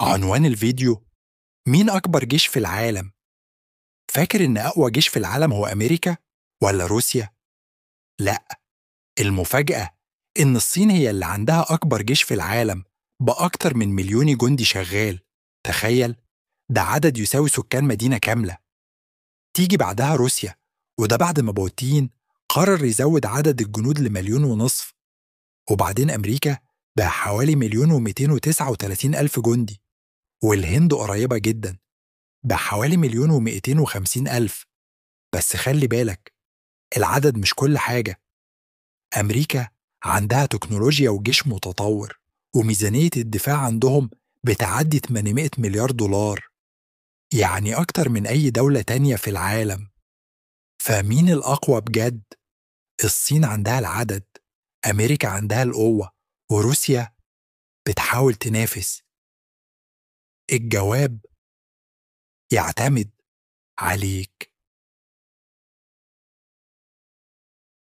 عنوان الفيديو: مين أكبر جيش في العالم؟ فاكر إن أقوى جيش في العالم هو أمريكا ولا روسيا؟ لأ، المفاجأة إن الصين هي اللي عندها أكبر جيش في العالم بأكتر من مليون جندي شغال. تخيل، ده عدد يساوي سكان مدينة كاملة. تيجي بعدها روسيا، وده بعد ما بوتين قرر يزود عدد الجنود لمليون ونصف. وبعدين أمريكا بقى حوالي مليون ومئتين وتسعة وتلاتين ألف جندي. والهند قريبة جدا بحوالي مليون ومئتين وخمسين ألف. بس خلي بالك، العدد مش كل حاجة. أمريكا عندها تكنولوجيا وجيش متطور، وميزانية الدفاع عندهم بتعدي 800 مليار دولار، يعني أكتر من أي دولة تانية في العالم. فمين الأقوى بجد؟ الصين عندها العدد، أمريكا عندها القوة، وروسيا بتحاول تنافس. الجواب يعتمد عليك.